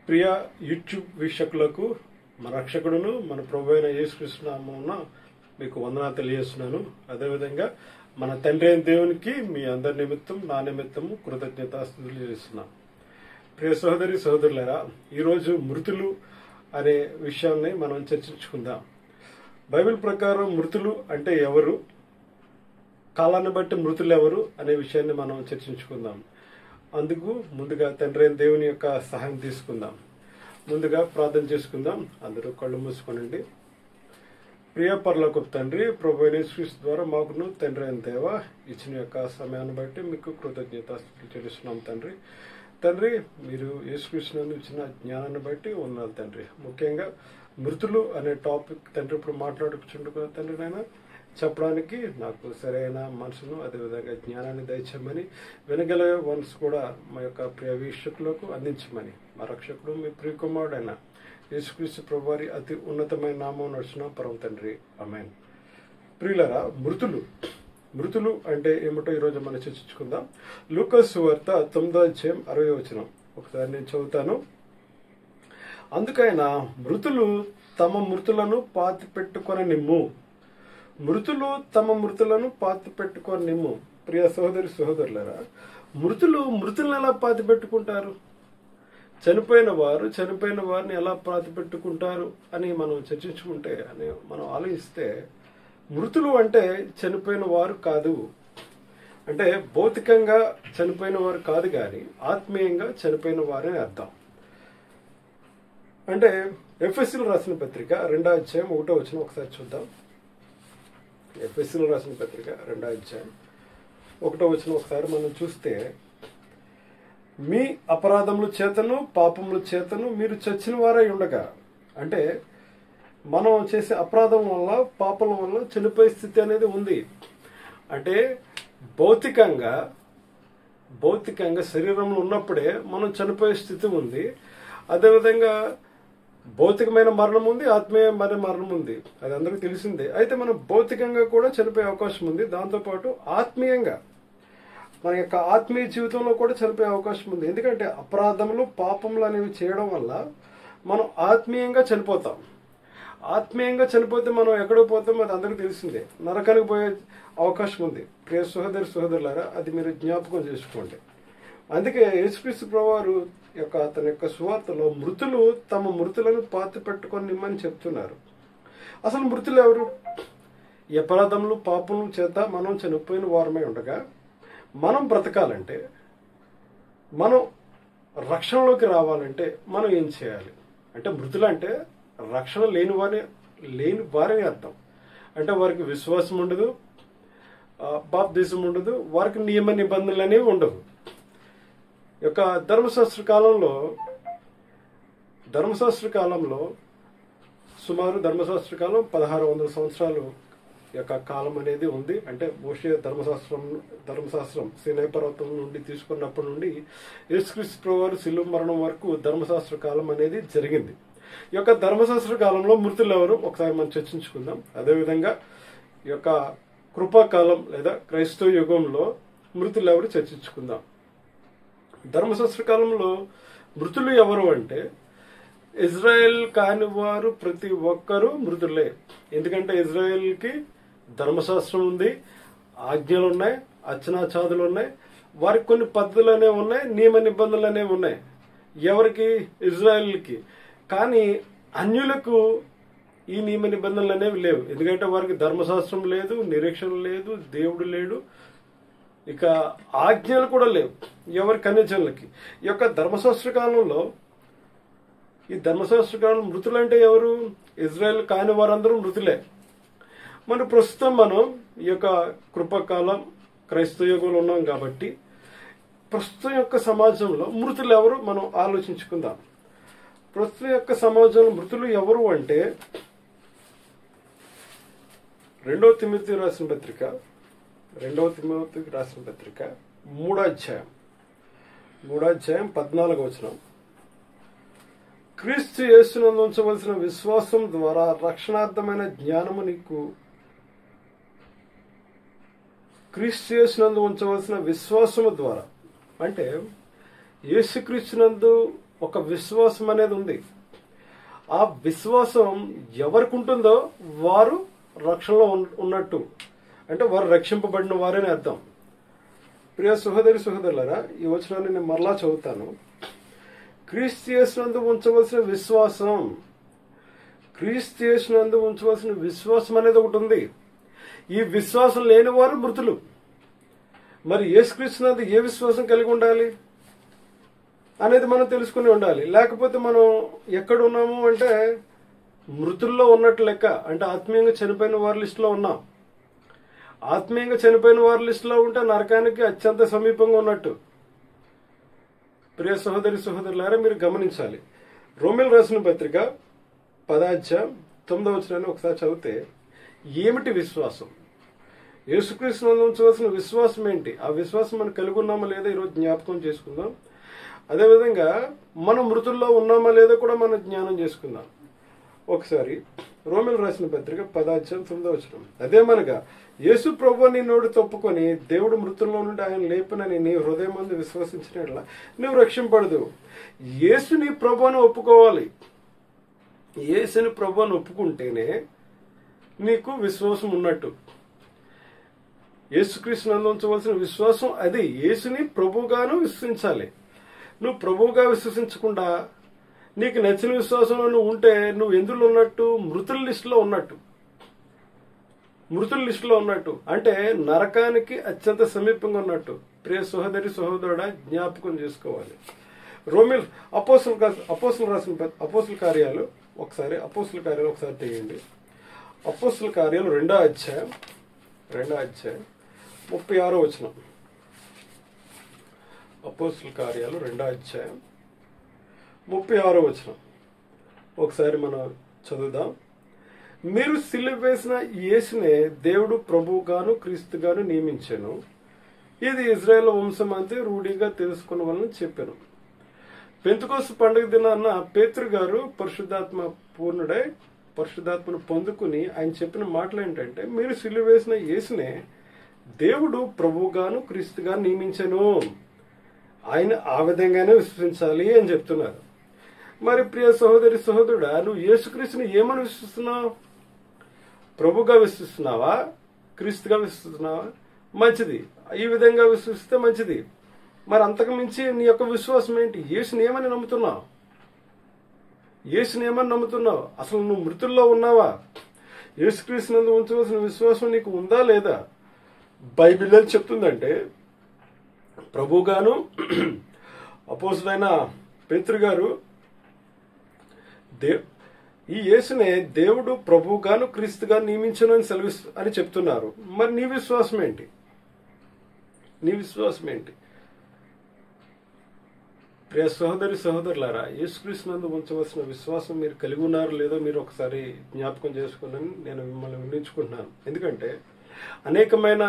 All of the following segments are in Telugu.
ప్రియ యూట్యూబ్ వీక్షకులకు మన రక్షకుడును మన ప్రభువైన యేసుక్రీస్తు నామమున మీకు వందనాలు తెలియజేస్తున్నాను. అదేవిధంగా మన తండ్రి అయిన దేవునికి మీ అందరి నిమిత్తం నా నిమిత్తము కృతజ్ఞతాస్తుతులు చేస్తున్నాను. ప్రియ సహోదరి సహోదరులారా, ఈరోజు మృతులు అనే విషయాన్ని మనం చర్చించుకుందాం. బైబిల్ ప్రకారం మృతులు అంటే ఎవరు, కాలాన్ని బట్టి మృతులు ఎవరు అనే విషయాన్ని మనం చర్చించుకుందాం. అందుకు ముందుగా తండ్రి అయిన దేవుని యొక్క సహాయం తీసుకుందాం. ముందుగా ప్రార్థన చేసుకుందాం. అందరూ కళ్ళు మూసుకోనండి. ప్రియ పరలోకపు తండ్రి, ప్రభువైన యేసుక్రీస్తు ద్వారా మాకును తండ్రి అయిన దేవ ఇచ్చిన యొక్క సమయాన్ని బట్టి మీకు కృతజ్ఞతాస్తుతులు చెల్లిస్తున్నాం. తండ్రి మీరు యేసుక్రీస్తు ఇచ్చిన జ్ఞానాన్ని బట్టి ఉన్నాను తండ్రి. ముఖ్యంగా మృతులు అనే టాపిక్ తండ్రి ఇప్పుడు మాట్లాడుకుంటున్నా తండ్రి, నాయన చెప్పడానికి నాకు సరైన మనసును అదేవిధంగా జ్ఞానాన్ని దయచేయమని, వినగల మనసు కూడా మా యొక్క ప్రియ వీక్షకులకు అందించమని మా రక్షకుడు మీ ప్రియకుమారుడైన యేసుక్రీస్తు ప్రభువారి అతి ఉన్నతమైన నామం నడుచున్న పరమ తండ్రి, ఆమేన్. ప్రియులారా, మృతులు అంటే ఏమిటో ఈరోజు మనం చర్చించుకుందాం. లూకాసు సువార్త 9:60 ఒకసారి నేను చదువుతాను. అందుకైనా మృతులు తమ మృతులను పాతి పెట్టుకొని నిమ్ము. మృతులు తమ మృతులను పాతి పెట్టుకొని నిమ్ము. ప్రియ సహోదరి సహోదరులారా, మృతులను ఎలా పాతి పెట్టుకుంటారు? చనిపోయిన వారిని ఎలా పాతి పెట్టుకుంటారు అని మనం చర్చించుకుంటే, అని మనం ఆలోచిస్తే, మృతులు అంటే చనిపోయిన వారు కాదు, అంటే భౌతికంగా చనిపోయిన వారు కాదు, కానీ ఆత్మీయంగా చనిపోయిన వారని అర్థం. అంటే ఎఫెసీయులకు రాసిన పత్రిక 2:1 ఒకసారి చూద్దాం. ఎఫెసీయులకు రాసిన పత్రిక 2:1 ఒకసారి మనం చూస్తే, మీ అపరాధముల చేతను పాపముల చేతను మీరు చచ్చిన వారై ఉండగా, అంటే మనం చేసే అపరాధం వల్ల పాపం వల్ల చనిపోయే స్థితి అనేది ఉంది. అంటే భౌతికంగా శరీరంలో ఉన్నప్పుడే మనం చనిపోయే స్థితి ఉంది. అదేవిధంగా భౌతికమైన మరణం ఉంది, ఆత్మీయమైన మరణం ఉంది, అది అందరికీ తెలిసిందే. అయితే మనం భౌతికంగా కూడా చనిపోయే అవకాశం ఉంది. దాంతోపాటు ఆత్మీయంగా మన యొక్క ఆత్మీయ జీవితంలో కూడా చనిపోయే అవకాశం ఉంది. ఎందుకంటే అపరాధములు పాపములు అనేవి చేయడం వల్ల మనం ఆత్మీయంగా చనిపోతాం. ఆత్మీయంగా చనిపోతే మనం ఎక్కడికి పోతాం అది అందరికీ తెలిసిందే, నరకానికి పోయే అవకాశం ఉంది. ప్రియ సహోదరులారా, అది మీరు జ్ఞాపకం చేసుకోండి. అందుకే యేసుక్రీస్తు ప్రభువారు తన యొక్క సువార్తలో మృతులు తమ మృతులను పాతి పెట్టుకొని నిమ్మని చెప్తున్నారు. అసలు మృతులు ఎవరు? ఈ అపరాధములు పాపముల చేత మనం చనిపోయిన వారమై ఉండగా మనం బ్రతకాలంటే, మనం రక్షణలోకి రావాలంటే మనం ఏం చేయాలి? అంటే మృతులు అంటే రక్షణ లేని వారిని అర్థం. అంటే వారికి విశ్వాసం ఉండదు, బాప్తిసం ఉండదు, వారికి నియమ నిబంధనలు అనేవి ఉండవు. యొక్క ధర్మశాస్త్ర కాలంలో సుమారు ధర్మశాస్త్ర కాలం 1600 సంవత్సరాలు యొక్క కాలం అనేది ఉంది. అంటే మోషే ధర్మశాస్త్రం సీనాయి పర్వతం నుండి తీసుకున్నప్పటి నుండి యేసుక్రీస్తు ప్రభువారు శిలువ మరణం వరకు ధర్మశాస్త్ర కాలం అనేది జరిగింది. ఈ యొక్క ధర్మశాస్త్ర కాలంలో మృతులు ఎవరు ఒకసారి మనం చర్చించుకుందాం. అదేవిధంగా ఈ యొక్క కృపాకాలం లేదా క్రైస్తవ యుగంలో మృతులు ఎవరు చర్చించుకుందాం. ధర్మశాస్త్ర కాలంలో మృతులు ఎవరు అంటే, ఇజ్రాయెల్ కాని వారు ప్రతి ఒక్కరూ మృతులే. ఎందుకంటే ఇజ్రాయెల్కి ధర్మశాస్త్రం ఉంది, ఆజ్ఞలు ఉన్నాయి, అర్చనాచాదులు ఉన్నాయి, వారికి కొన్ని పద్ధతులు అనేవి ఉన్నాయి, నియమ నిబంధనలు అనేవి ఉన్నాయి. ఎవరికి? ఇజ్రాయెల్కి. కానీ అన్యులకు ఈ నియమ నిబంధనలు అనేవి లేవు. ఎందుకంటే వారికి ధర్మశాస్త్రం లేదు, నిరీక్షణ లేదు, దేవుడు లేడు, ఇక ఆజ్ఞలు కూడా లేవు ఎవరి కన్యజనులకి. ఈ యొక్క ధర్మశాస్త్ర కాలంలో మృతులు అంటే ఎవరు? ఇజ్రాయెల్ కాని వారందరూ మృతులే. మరి ప్రస్తుతం మనం ఈ యొక్క కృపకాలం క్రైస్తవ యుగంలో ఉన్నాం కాబట్టి ప్రస్తుతం యొక్క సమాజంలో మృతులు ఎవరు మనం ఆలోచించుకుందాం. ప్రస్తుతం యొక్క సమాజంలో మృతులు ఎవరు అంటే, 2 తిమోతి రాసిన పత్రిక 3:14 క్రీస్తు యేసునందు ఉంచవలసిన విశ్వాసం ద్వారా రక్షణార్థమైన జ్ఞానము నీకు క్రీస్తు యేసునందు ఉంచవలసిన విశ్వాసము ద్వారా, అంటే యేసుక్రీస్తునందు ఒక విశ్వాసం అనేది ఉంది. ఆ విశ్వాసం ఎవరికి ఉంటుందో వారు రక్షణలో ఉన్నట్టు, అంటే వారు రక్షింపబడిన వారని అర్థం. ప్రియ సహోదరి సహోదరులారా, ఈ వచనాన్ని నేను మరలా చదువుతాను. క్రీస్తు యేసునందు ఉంచవలసిన విశ్వాసం, క్రీస్తు యేసునందు ఉంచవలసిన విశ్వాసం అనేది ఒకటి ఉంది. ఈ విశ్వాసం లేని వారు మృతులు. మరి యేసుక్రీస్తునందు ఏ విశ్వాసం కలిగి ఉండాలి అనేది మనం తెలుసుకుని ఉండాలి. లేకపోతే మనం ఎక్కడ ఉన్నాము అంటే మృతుల్లో ఉన్నట్టు లెక్క. అంటే ఆత్మీయంగా చనిపోయిన వారి లిస్టులో ఉన్నాం. ఆత్మీయంగా చనిపోయిన వారి లిస్టులో ఉంటే నరకానికి అత్యంత సమీపంగా ఉన్నట్టు. ప్రియ సహోదరి సహోదరులారా, మీరు గమనించాలి. రోమిల్ రాసిన పత్రిక 10:9 ఒకసారి చదివితే ఏమిటి విశ్వాసం, యేసుక్రీస్తునందు ఉంచవలసిన విశ్వాసం ఏంటి, ఆ విశ్వాసం మనం కలిగి ఉన్నామా లేదా ఈరోజు జ్ఞాపకం చేసుకుందాం. అదేవిధంగా మనం మృతుల్లో ఉన్నామా లేదో కూడా మనం జ్ఞానం చేసుకుందాం. ఒకసారి రోమిల్ రాసిన పత్రిక 10:9 అదేమనగా యేసు ప్రభువు నీ నోటితో ఒప్పుకొని దేవుడు మృతుల్లో నుండి ఆయన లేపనని నీ హృదయమందు విశ్వసించినట్లా నువ్వు రక్షింపడదు. యేసుని ప్రభువుని ఒప్పుకోవాలి. యేసుని ప్రభువుని ఒప్పుకుంటేనే నీకు విశ్వాసం ఉన్నట్టు. యేసుక్రీస్తునందు ఉంచవలసిన విశ్వాసం అది. యేసుని ప్రభువుగాను విశ్వసించాలి. నువ్వు ప్రభువుగా విశ్వసించకుండా నీకు నచ్చిన విశ్వాసంలో నువ్వు ఉంటే నువ్వు ఎందులో ఉన్నట్టు? మృతుల లిస్టులో ఉన్నట్టు. మృతుల లిస్టులో ఉన్నట్టు అంటే నరకానికి అత్యంత సమీపంగా ఉన్నట్టు. ప్రియ సహోదరి సహోదరుడా, జ్ఞాపకం చేసుకోవాలి. రోమిల్ అపోస్తుల కార్యాలు ఒకసారి తీయండి. అపోస్తుల కార్యాలు 2వ అధ్యాయం 36వ వచనం. అపోస్తుల కార్యాలు 2వ అధ్యాయం 36వ వచనం ఒకసారి మనం చదువుదాం. మీరు సిలువ వేసిన యేసునే దేవుడు ప్రభువుగాను క్రీస్తుగాను నియమించెను. ఇది ఇజ్రాయేల్ వంశం అంతే రూఢిగా తెలుసుకున్న వాళ్ళని చెప్పాను. పెంతెకోస్తు పండుగ దినాన్న పేతురు గారు పరిశుద్ధాత్మను పొందుకుని ఆయన చెప్పిన మాటలు ఏంటంటే, మీరు సిలువ వేసిన యేసునే దేవుడు ప్రభువుగాను క్రీస్తుగాను నియమించెను. ఆయన ఆ విధంగానే విశ్వసించాలి అని చెప్తున్నారు. మరి ప్రియ సహోదరి సహోదరుడా, నువ్వు యేసుక్రీస్తుని ఏమని విశ్వసిస్తున్నావు? ప్రభుగా విశ్వసిస్తున్నావా? క్రీస్తుగా విశ్వసిస్తున్నావా? మంచిది. ఈ విధంగా విశ్వసిస్తే మంచిది. మరి అంతకు మించి నీ యొక్క విశ్వాసం ఏంటి? యేసుని ఏమని నమ్ముతున్నావు? యేసుని ఏమని నమ్ముతున్నావు? అసలు నువ్వు మృతుల్లో ఉన్నావా? యేసుక్రీస్తునందు ఉంచవలసిన విశ్వాసం నీకు ఉందా లేదా? బైబిల్ ఏం చెప్తుందంటే, ప్రభుగాను అపోస్తులైన పేతురు గారు ఈ యేసునే దేవుడు ప్రభువుగాను క్రీస్తుగా నియమించను అని చెప్తున్నారు. మరి నీ విశ్వాసం ఏంటి? ప్రియ సహోదరి సహోదరులారా, యేసుక్రీస్తునందు ఉంచవలసిన విశ్వాసం మీరు కలిగి ఉన్నారో లేదో మీరు ఒకసారి జ్ఞాపకం చేసుకున్నాను నేను మిమ్మల్ని వినించుకుంటున్నాను. ఎందుకంటే అనేకమైన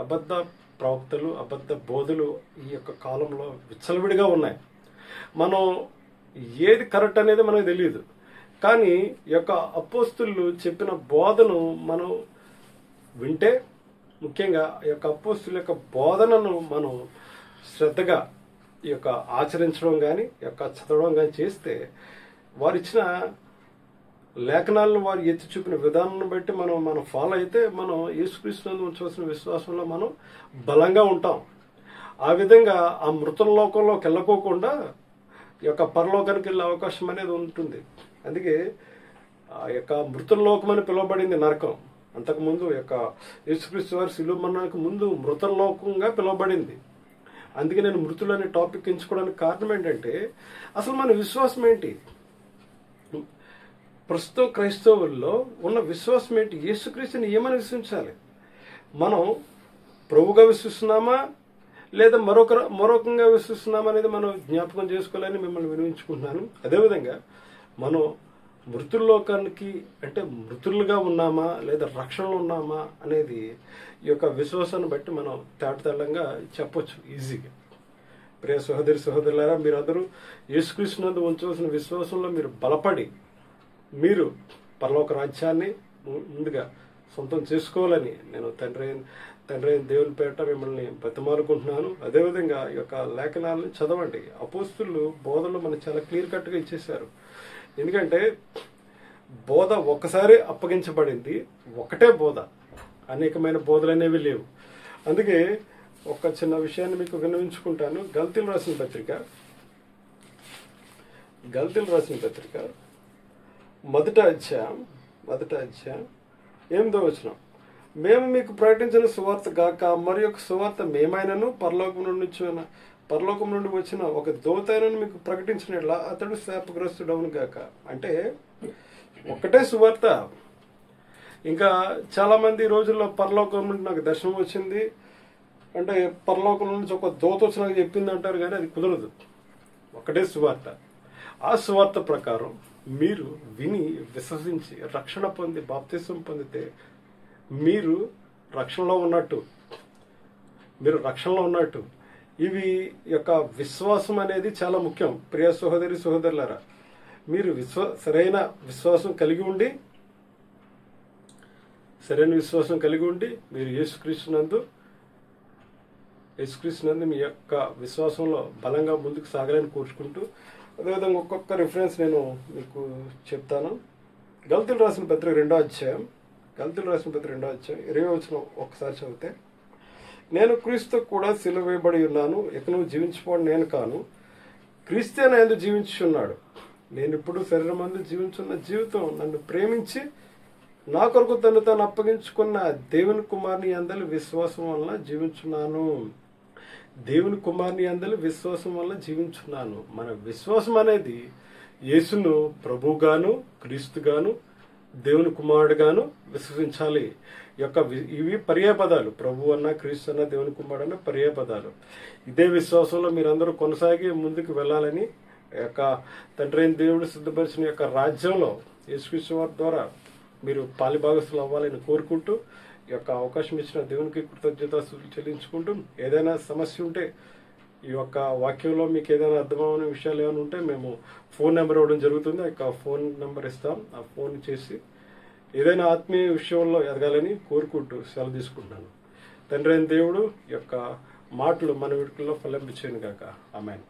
అబద్ధ ప్రవక్తలు, అబద్ధ బోధలు ఈ యొక్క కాలంలో విచ్చలవిడిగా ఉన్నాయి. మనం ఏది కరెక్ట్ అనేది మనకు తెలియదు. కానీ ఈ యొక్క అపోస్తులు చెప్పిన బోధను మనం వింటే, ముఖ్యంగా ఈ యొక్క అపోస్తుల యొక్క బోధనను మనం శ్రద్ధగా ఈ యొక్క ఆచరించడం కానీ ఈ యొక్క చదవడం కానీ చేస్తే, వారు ఇచ్చిన లేఖనాలను వారు ఎత్తి చూపిన విధానాన్ని బట్టి మనం ఫాలో అయితే మనం యేసుక్రీస్తునందు ఉంచవలసిన విశ్వాసంలో మనం బలంగా ఉంటాం. ఆ విధంగా ఆ మృతుల లోకంలోకి వెళ్ళకోకుండా ఈ యొక్క పరలోకానికి వెళ్ళే అవకాశం అనేది ఉంటుంది. అందుకే ఆ యొక్క మృతుల లోకం అని పిలువబడింది నరకం. అంతకుముందు యొక్క యేసుక్రీస్తు వారి శిలువ మరణానికి ముందు మృతుల లోకంగా పిలువబడింది. అందుకే నేను మృతులు అనే టాపిక్ ఎంచుకోవడానికి కారణం ఏంటంటే, అసలు మన విశ్వాసం ఏంటి? ప్రస్తుతం క్రైస్తవుల్లో ఉన్న విశ్వాసం ఏంటి? యేసుక్రీస్తుని ఏమని విశ్వసించాలి? మనం ప్రభువుగా విశ్వసిస్తున్నామా లేదా మరొకంగా విశ్వసిస్తున్నామా అనేది మనం జ్ఞాపకం చేసుకోవాలని మిమ్మల్ని వినియోగించుకుంటున్నాను. అదేవిధంగా మనం మృతుల్లోకానికి అంటే మృతులుగా ఉన్నామా లేదా రక్షణలో ఉన్నామా అనేది ఈ యొక్క విశ్వాసాన్ని బట్టి మనం తేటతెల్లంగా చెప్పొచ్చు ఈజీగా. ప్రియ సహోదరి సహోదరులారా, మీరందరూ యేసుక్రీస్తునందు ఉంచవలసిన విశ్వాసంలో మీరు బలపడి మీరు పరలోక రాజ్యాన్ని ముందుగా సొంతం చేసుకోవాలని నేను తండ్రి అయిన దేవుని పేరిట మిమ్మల్ని బతిమాలుకుంటున్నాను. అదేవిధంగా ఈ యొక్క లేఖనాలను చదవండి. అపోస్తులు బోధనలు మనకు చాలా క్లియర్ కట్గా ఇచ్చేశారు. ఎందుకంటే బోధ ఒక్కసారి అప్పగించబడింది, ఒకటే బోధ, అనేకమైన బోధలు అనేవి లేవు. అందుకే ఒక చిన్న విషయాన్ని మీకు విన్నవించుకుంటాను. గల్తీలు రాసిన పత్రిక మొదట అధ్యాయం 8వ వచనం. మేము మీకు ప్రకటించిన సువార్త గాక మరి ఒక సువార్త మేమైనను పరలోకం నుండి వచ్చిన ఒక దూతైనను మీకు ప్రకటించినట్లా అతడు శాపగ్రస్తుడవును గాక. అంటే ఒకటే సువార్త. ఇంకా చాలా మంది ఈ రోజుల్లో పరలోకం నుండి నాకు దర్శనం వచ్చింది అంటే పరలోకం నుంచి ఒక దూత వచ్చి నాకు చెప్పింది అంటారు, కానీ అది కుదరదు. ఒకటే సువార్త. ఆ సువార్త ప్రకారం మీరు విని విశ్వసించి రక్షణ పొంది బాప్తిసం పొందితే మీరు రక్షణలో ఉన్నట్టు. ఇవి యొక్క విశ్వాసం అనేది చాలా ముఖ్యం. ప్రియ సహోదరులారా, మీరు సరైన విశ్వాసం కలిగి ఉండి మీరు యేసుక్రీస్తునందు మీ యొక్క విశ్వాసంలో బలంగా ముందుకు సాగాలని కోరుకుంటూ, అదేవిధంగా ఒక్కొక్క రిఫరెన్స్ నేను మీకు చెప్తాను. గల్తీలు రాసిన పత్రిక 2వ అధ్యాయం 20వ వచనం ఒకసారి చదివితే, నేను క్రీస్తు కూడా సిలువ వేయబడి ఉన్నాను, ఇక నువ్వు జీవించుకోవడం నేను కాను, క్రీస్తే నా యందు జీవించుచున్నాడు. నేను ఇప్పుడు శరీరమందు జీవించున్న జీవితం నన్ను ప్రేమించి నా కొరకు తను తాను అప్పగించుకున్న దేవుని కుమారుని యందలి విశ్వాసం వలన జీవించున్నాను. మన విశ్వాసం అనేది యేసును ప్రభువుగాను క్రీస్తుగాను దేవుని కుమారుడుగాను విశ్వసించాలి. ఇవి పర్యాయపదాలు. ప్రభు అన్న, క్రీస్తు అన్న, దేవుని కుమారుడు అన్న పర్యాయపదాలు. ఇదే విశ్వాసంలో మీరందరూ కొనసాగి ముందుకు వెళ్ళాలని యొక్క తండ్రి అయిన దేవుడు సిద్ధపరిచిన యొక్క రాజ్యంలో యేసుక్రీస్తు వారి ద్వారా మీరు పాలిభాగస్తులు అవ్వాలని కోరుకుంటూ, ఈ యొక్క అవకాశం ఇచ్చిన దేవునికి కృతజ్ఞతాస్తుతులు చెల్లించుకుంటూ, ఏదైనా సమస్య ఉంటే ఈ యొక్క వాక్యంలో మీకు ఏదైనా అర్థమవని విషయాలు ఏమైనా ఉంటే మేము ఫోన్ నెంబర్ ఇవ్వడం జరుగుతుంది. ఆ యొక్క ఫోన్ నెంబర్ ఇస్తాం. ఆ ఫోన్ చేసి ఏదైనా ఆత్మీయ విషయంలో ఎదగాలని కోరుకుంటూ సెలవు తీసుకుంటున్నాను. తండ్రి అయిన దేవుడు యొక్క మాటలు మన వీడుకల్లో ఫలింపచేయను గాక. ఆమేన్.